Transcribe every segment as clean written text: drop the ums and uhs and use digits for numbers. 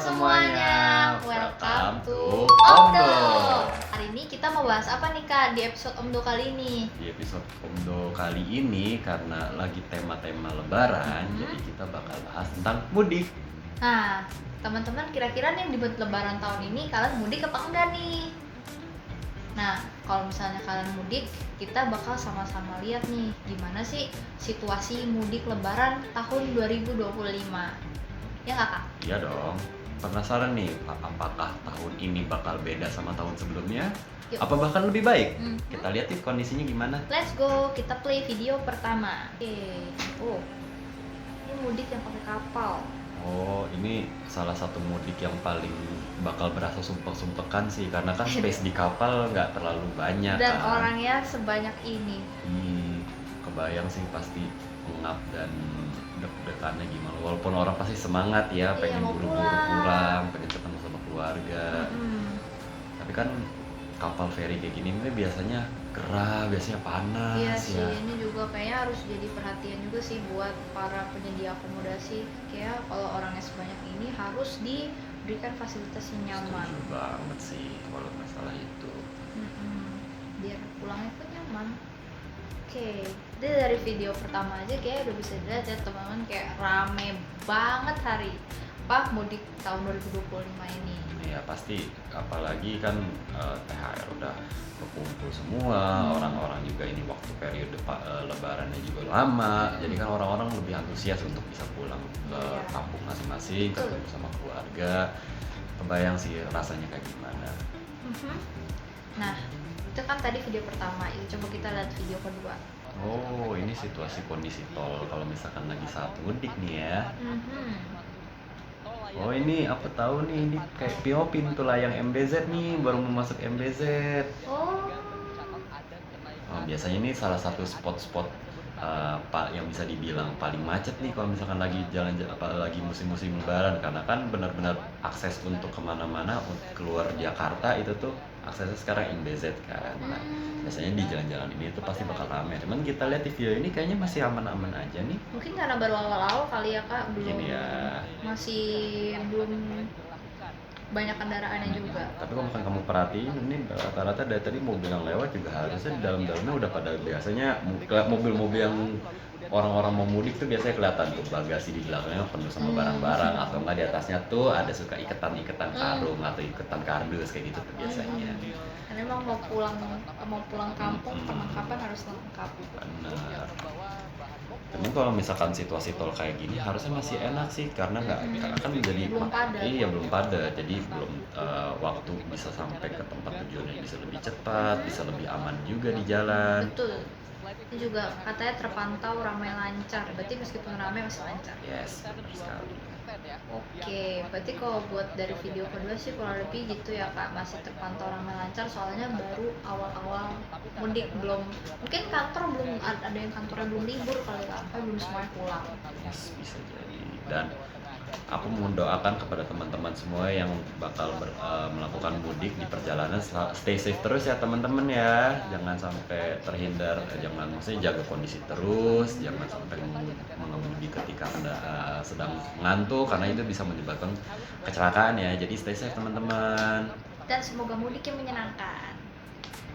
semuanya, welcome to Omdo. Omdo. Hari ini kita mau bahas apa nih Kak di episode Omdo kali ini? Di episode Omdo kali ini karena lagi tema-tema lebaran, jadi kita bakal bahas tentang mudik. Nah, teman-teman kira-kira nih di lebaran tahun ini kalian mudik apa enggak nih? Nah, kalau misalnya kalian mudik, kita bakal sama-sama lihat nih gimana sih situasi mudik lebaran tahun 2025. Ya nggak Kak? Iya dong. Penasaran nih, apakah tahun ini bakal beda sama tahun sebelumnya? Yuk. Apa bahkan lebih baik? Mhm. Kita lihat nih kondisinya gimana. Let's go, kita play video pertama. Oh, ini mudik yang pakai kapal. Oh, ini salah satu mudik yang paling bakal berasa sumpek-sumpekan sih, karena kan space di kapal nggak terlalu banyak Dan kan. orangnya sebanyak ini. Kebayang sih pasti pengap dan deg-degannya gimana. Walaupun orang pasti semangat ya, pengen mau buru-buru pulang, pengen ketemu sama keluarga. Tapi kan kapal feri kayak gini ini biasanya gerah, biasanya panas. Iya sih, ya. ini juga kayaknya harus jadi perhatian juga sih buat para penyedia akomodasi. Kayak kalau orangnya sebanyak ini harus diberikan fasilitas yang nyaman. Setuju banget sih kalau masalah itu. Biar pulangnya pun nyaman. Oke, jadi dari video pertama aja kayak udah bisa dilihat ya teman-teman, kayak rame banget hari mudik tahun 2025 ini. Ya pasti, apalagi kan THR udah berkumpul semua, orang-orang juga ini waktu periode lebarannya juga lama, jadi kan orang-orang lebih antusias untuk bisa pulang ke kampung masing-masing, ketemu sama keluarga. Kebayang sih rasanya kayak gimana. Nah, itu kan tadi video pertama, coba kita lihat video kedua. Oh, ini situasi kondisi tol kalau misalkan lagi saat mudik nih ya. Oh, ini apa tahu nih, ini kayak pintu layang MBZ nih, baru mau masuk MBZ. Oh, biasanya ini salah satu spot-spot yang bisa dibilang paling macet nih kalau misalkan lagi lagi musim-musim lebaran, karena kan benar-benar akses untuk kemana-mana keluar Jakarta itu tuh aksesnya sekarang MBZ kan. Nah, biasanya di jalan-jalan ini tuh pasti bakal rame. Cuman kita lihat di video ini kayaknya masih aman-aman aja nih. mungkin karena baru awal-awal kali ya Kak, belum Mungkin ya. masih belum banyak kendaraannya juga. Tapi kalau misalkan kamu perhatiin, ini rata-rata dari tadi mobil yang lewat juga harusnya di dalam-dalamnya udah pada, biasanya mobil-mobil yang orang-orang mau mudik tuh biasanya kelihatan tuh bagasi di belakangnya penuh sama barang-barang, atau enggak di atasnya tuh ada suka iketan-iketan karung atau iketan kardus kayak gitu tuh biasanya. Karena emang mau pulang kampung perlengkapan harus lengkap. Benar. Cuman kalau misalkan situasi tol kayak gini harusnya masih enak sih, karena nggak kan jadi Belum padat. Iya, belum padat, jadi belum waktu bisa sampai ke tempat tujuannya bisa lebih cepat, bisa lebih aman juga di jalan. Betul. Ini juga katanya terpantau ramai lancar. Berarti meskipun ramai masih lancar. Yes, benar sekali. Oke, berarti kalau buat dari video kedua sih kurang lebih gitu ya Kak, masih terpantau ramai lancar soalnya baru awal-awal mudik, belum mungkin kantor belum ada yang kantornya belum libur kali ya, belum semuanya pulang. Yes, bisa jadi. Dan aku mendoakan kepada teman-teman semua yang bakal melakukan mudik di perjalanan, stay safe terus ya teman-teman ya, jangan sampai terhindar, maksudnya jaga kondisi terus, jangan sampai mengemudi ketika sedang ngantuk, karena itu bisa menyebabkan kecelakaan ya. Jadi stay safe teman-teman. Dan semoga mudik yang menyenangkan.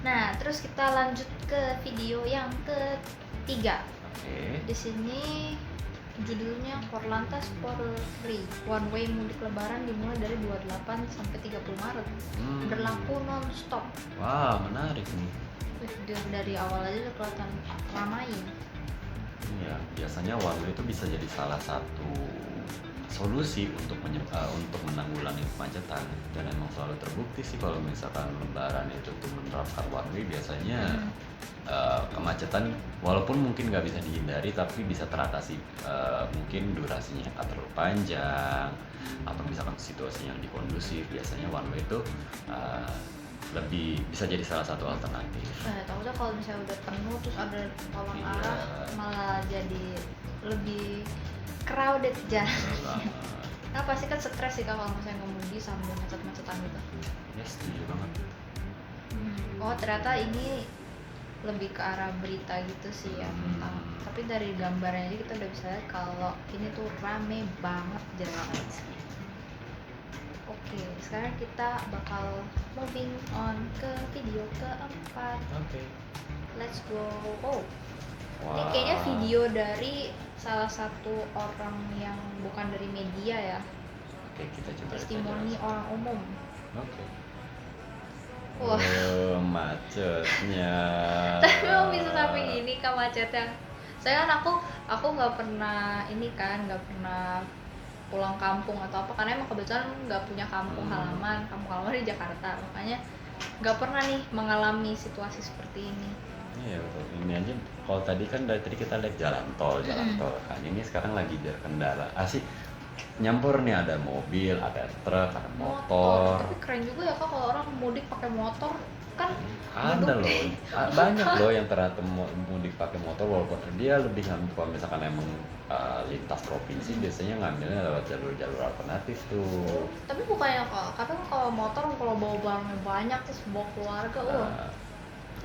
Nah, terus kita lanjut ke video yang ketiga. Oke. Di sini judulnya Korlantas Polri, one way mudik lebaran dimulai dari 28 sampai 30 Maret. Berlaku non-stop. Wah, menarik nih. Dari awal aja udah kelihatan ramai. Iya, biasanya one way itu bisa jadi salah satu solusi untuk menanggulangi kemacetan, dan emang selalu terbukti sih kalau misalkan lebaran itu tuh menerapkan one way, biasanya kemacetan walaupun mungkin nggak bisa dihindari tapi bisa teratasi, mungkin durasinya nggak terlalu panjang, atau misalkan situasi yang dikondusif, biasanya one way itu lebih bisa jadi salah satu alternatif. Tahu kalau misalnya udah penuh terus ada lawan arah, malah jadi lebih crowded jalan. Nah pasti kan stres sih kalau misalnya ngemudi sambil macet-macetan gitu. Ya, setuju banget. Oh ternyata ini lebih ke arah berita gitu sih ya tentang, tapi dari gambarnya aja kita udah bisa lihat kalau ini tuh rame banget jalanan. sekarang kita bakal moving on ke video keempat. Oke. Let's go. Oh, ini Wah. kayaknya video dari salah satu orang yang bukan dari media ya, Oke, kita coba lihat testimoni aja. orang umum. Oke. Wah. Macetnya. Tapi emang bisa sampai gini Kak macetnya. Saya kan aku nggak pernah ini kan, nggak pernah pulang kampung atau apa, karena emang kebetulan nggak punya kampung halaman di Jakarta, makanya nggak pernah nih mengalami situasi seperti ini. Iya betul. Ini aja kalau tadi kan dari tadi kita lihat jalan tol kan. Ini sekarang lagi berkendara. Asik nyampur nih, ada mobil, ada truk, ada motor. Tapi keren juga ya Kak kalau orang mudik pakai motor kan. Ada duduk loh, banyak loh yang ternyata mudik pakai motor, walaupun dia lebih ngambil kalau misalkan emang lintas provinsi biasanya ngambilnya lewat jalur-jalur alternatif tuh. Tapi bukannya Kak, kadang kalau motor kalau bawa barangnya banyak terus bawa keluarga, Nah,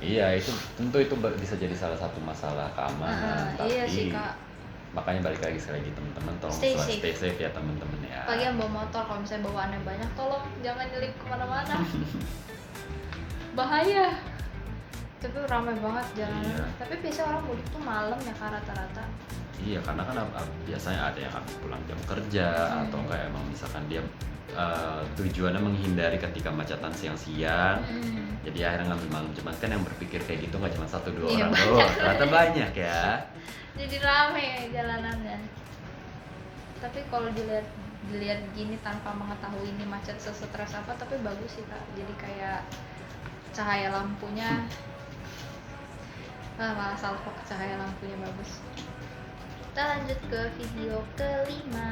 iya itu tentu itu bisa jadi salah satu masalah keamanan, tapi iya sih Kak. makanya balik lagi sekali lagi teman-teman tolong Stay stay safe. safe ya teman-teman ya. Apalagi yang bawa motor, kalau misalnya bawaannya banyak, tolong jangan nyelip kemana-mana. Bahaya. Tapi ramai banget jalanan. Iya. Tapi biasanya orang mudik tuh malam ya Kak rata-rata. Iya, karena kan biasanya ada yang habis pulang jam kerja atau enggak emang misalkan dia tujuannya menghindari ketika macetan siang-siang. Jadi akhirnya ngambil malam, cuman kan yang berpikir kayak gitu nggak cuma 1-2 Iya, orang banyak. doang, ternyata banyak ya. Jadi rame jalanannya. Tapi kalau dilihat gini tanpa mengetahui ini macet sesetres apa, tapi bagus sih Kak. Jadi kayak cahaya lampunya malah salah kok, cahaya lampunya bagus. Kita lanjut ke video kelima.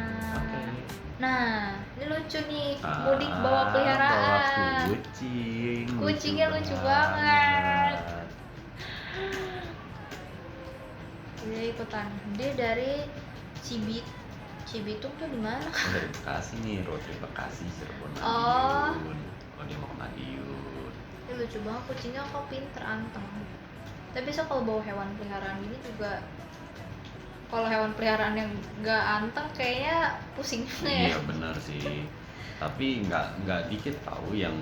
Nah, ini lucu nih, mudik bawa peliharaan. Bawa kucing. Kucingnya lucu banget. Dia ikutan. Dia dari Cibitung tuh di mana? Dari Bekasi nih, road trip Bekasi, Cirebon, Oh. Madiun. Oh, dia mau ke Madiun. Ini lucu banget, kucingnya kok pinter, anteng. Tapi biasa kalau bawa hewan peliharaan gini juga, kalau hewan peliharaan yang nggak anteng kayaknya pusing juga ya. Iya benar sih. Tapi nggak dikit tahu yang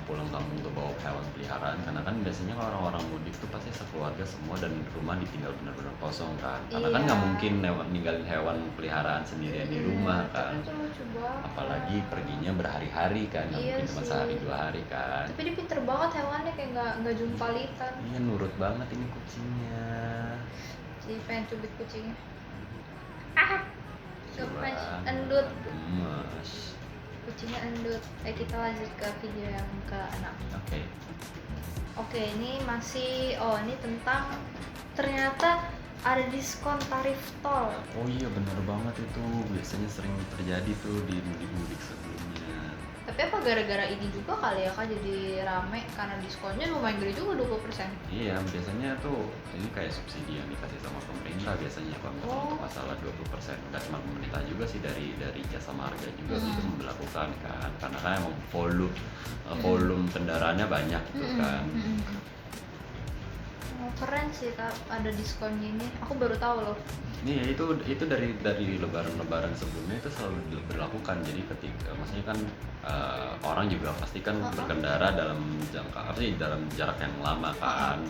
pulang kampung tuh bawa hewan peliharaan, karena kan biasanya kalau orang-orang mudik tuh pasti sekeluarga semua dan rumah ditinggal benar-benar kosong kan. Karena kan nggak Iya. mungkin ninggalin hewan peliharaan sendirian di rumah kan. Tapi itu lucu banget. Apalagi perginya berhari-hari kan, nggak Iya mungkin cuma sih. sehari 2 hari kan. Tapi dia pinter banget hewannya, kayak nggak jumpalitan. Iya nurut banget ini kucingnya. Jadi pengen cubit kucingnya. Gemes, Coba, endut. gemes. Kucingnya endut. Kita lanjut ke video yang ke-6. Oke, ini masih ini tentang ternyata ada diskon tarif tol. Oh iya benar banget itu, biasanya sering terjadi tuh di mudik-mudik sebelumnya. Tapi apa gara-gara ini juga kali ya Kak jadi rame, karena diskonnya lumayan gede juga 20%. Iya, biasanya tuh ini kayak subsidi yang dikasih sama pemerintah biasanya kalau misalnya untuk masalah 20%. Nggak cuma pemerintah juga sih, dari jasa marga juga gitu melakukan kan, karena kan emang volume kendaraannya banyak gitu kan. Keren sih Kak, ada diskon gini. Aku baru tahu loh. Iya itu dari lebaran sebelumnya itu selalu diberlakukan. Jadi ketika maksudnya kan orang juga pasti kan berkendara dalam dalam jarak yang lama kan,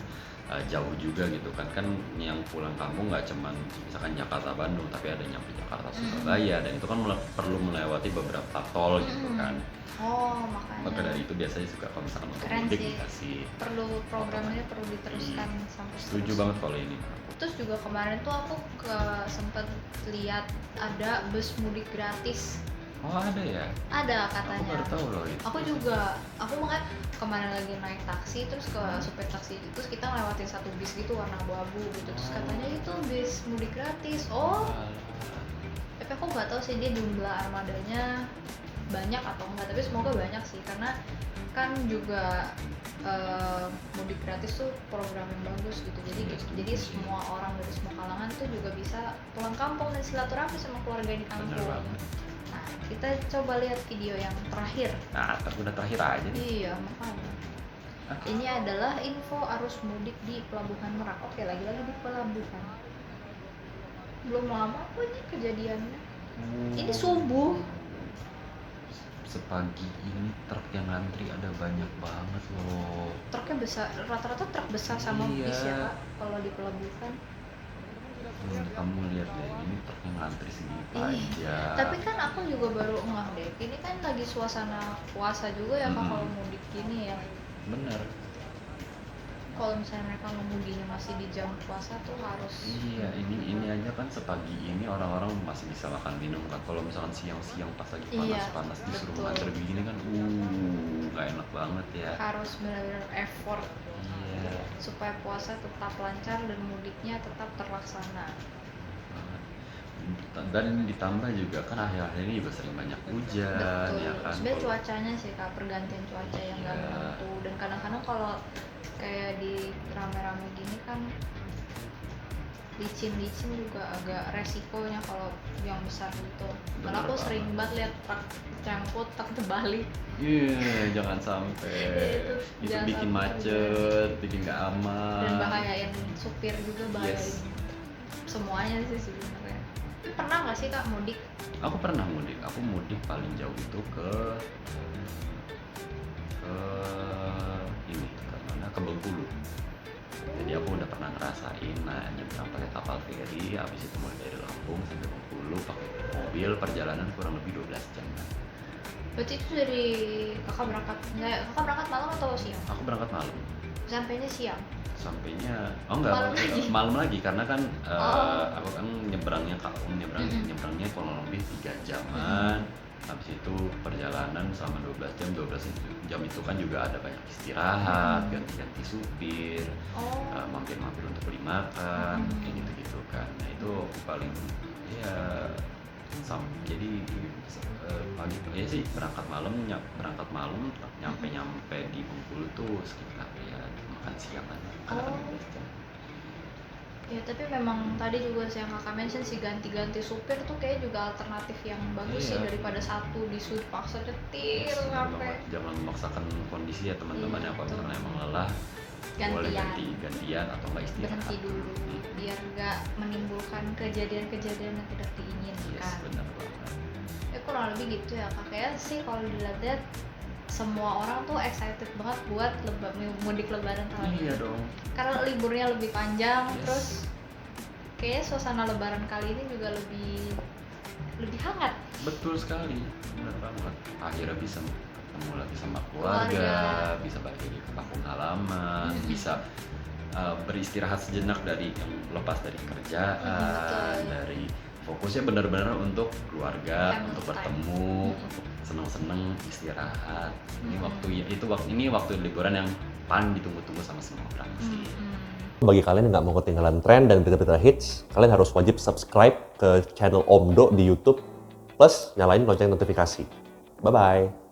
jauh juga gitu kan yang pulang kampung nggak cuman misalkan Jakarta Bandung, tapi ada nyampe Jakarta Surabaya, dan itu kan perlu melewati beberapa tol gitu kan. Makanya. Maka dari itu biasanya suka kalau misalkan untuk Keren mudik sih. dikasih. Perlu programnya perlu diteruskan sampai Setuju seterusnya. banget kalau ini. Terus juga kemarin tuh aku sempet lihat ada bus mudik gratis. Oh ada ya? Ada Aku katanya. baru tahu loh itu. Aku juga, aku makanya kemarin lagi naik taksi, terus ke supir taksi, terus kita ngelewatin satu bis gitu warna abu-abu gitu, terus katanya itu bis mudik gratis. Tapi aku nggak tahu sih dia jumlah armadanya banyak atau enggak, tapi semoga banyak sih, karena kan juga mudik gratis tuh program yang bagus gitu. Jadi semua orang dari semua kalangan tuh juga bisa pulang kampung dan silaturahmi sama keluarga di kampung. Bener banget. Nah, kita coba lihat video yang terakhir. Nah, udah terakhir aja nih. Iya, makanya. Ini adalah info arus mudik di Pelabuhan Merak. Oke, lagi-lagi di pelabuhan. Belum lama kok ini kejadiannya. Ini subuh. sepagi ini truk yang ngantri ada banyak banget loh. Truknya besar, rata-rata truk besar sama Iya. bis ya Kak, kalau di pelabuhan. Kamu lihat deh, ini truk yang ngantri segini Ih, panjang. tapi kan aku juga baru ngeh deh, ini kan lagi suasana puasa juga ya Kak, Mm-mm. kalau mudik gini ya. Bener. Kalau misalnya mereka ngemudinya masih di jam puasa tuh harus Iya, ini aja kan sepagi ini orang-orang masih bisa makan minum kan. Kalau misalkan siang-siang pas lagi Iya, panas-panas disuruh betul. ngantri begini kan, nggak enak banget ya. harus benar-benar effort Iya. supaya puasa tetap lancar dan mudiknya tetap terlaksana. Dan ditambah juga kan akhir-akhir ini juga sering banyak hujan, Betul. ya kan. Sebenarnya Kalau- cuacanya sih Kak, pergantian cuaca yang nggak Iya. menentu, dan kadang-kadang kalau kayak di rame-rame gini kan licin-licin juga agak resikonya kalau yang besar gitu. Karena Bener aku sering banget. banget lihat truk cangkut, truk terbalik. Iya, jangan sampai. Itu Jangan bikin sampai macet, bikin nggak aman. Dan bahayain supir juga, bahayain Yes. semuanya sih sebenarnya. Tapi pernah nggak sih Kak mudik? Aku pernah mudik. Aku mudik paling jauh itu ke ini ke mana? Ke Bengkulu. Jadi aku udah pernah ngerasain nyebrang pakai kapal feri, habis itu mulai dari Lampung sampai Bengkulu pakai mobil, perjalanan kurang lebih 12 jam. Berarti itu dari kakak berangkat malam atau siang? Aku berangkat malam. Sampainya siang. Sampainya enggak Malam lagi? malam lagi karena kan Oh. aku kan nyebrangnya nyebrangnya kurang lebih 3 jaman. Habis itu perjalanan selama 12 jam. 12 jam itu kan juga ada banyak istirahat, ganti-ganti supir, Oh. mampir-mampir untuk beli makan, kayak gitu-gitu kan. Nah itu paling ya jadi pagi ya sih berangkat malam nyampe di Bengkulu tuh sekitar ya makan siang kan kadang-kadang 12 jam. Ya tapi memang tadi juga yang kakak mention sih, ganti-ganti supir tuh kayak juga alternatif yang bagus sih Iya. daripada satu dipaksa nyetir Yes, bener sampai banget. Jangan memaksakan kondisi ya teman-teman Iya, ya. Kalau betul. misalnya emang lelah boleh gantian gantian atau nggak istirahat. berhenti dulu biar nggak menimbulkan kejadian-kejadian yang tidak Yes, diinginkan. benar banget. Ya kurang lebih gitu ya kak, kayak sih kalau dilihat semua orang tuh excited banget buat mudik lebaran tahun ini. Iya dong. Karena liburnya lebih panjang, Yes. terus kayaknya suasana lebaran kali ini juga lebih hangat. Betul sekali, benar banget. Akhirnya bisa ketemu lagi sama keluarga, bisa balik lagi ke kampung halaman, bisa beristirahat sejenak dari yang lepas dari kerjaan, betul. dari fokusnya benar-benar untuk keluarga, Family untuk time. bertemu, untuk seneng-seneng istirahat. Ini waktu liburan yang paling ditunggu-tunggu sama semua orang sih. Bagi kalian yang nggak mau ketinggalan tren dan berita-berita hits, kalian harus wajib subscribe ke channel Omdo di YouTube, plus nyalain lonceng notifikasi. Bye-bye!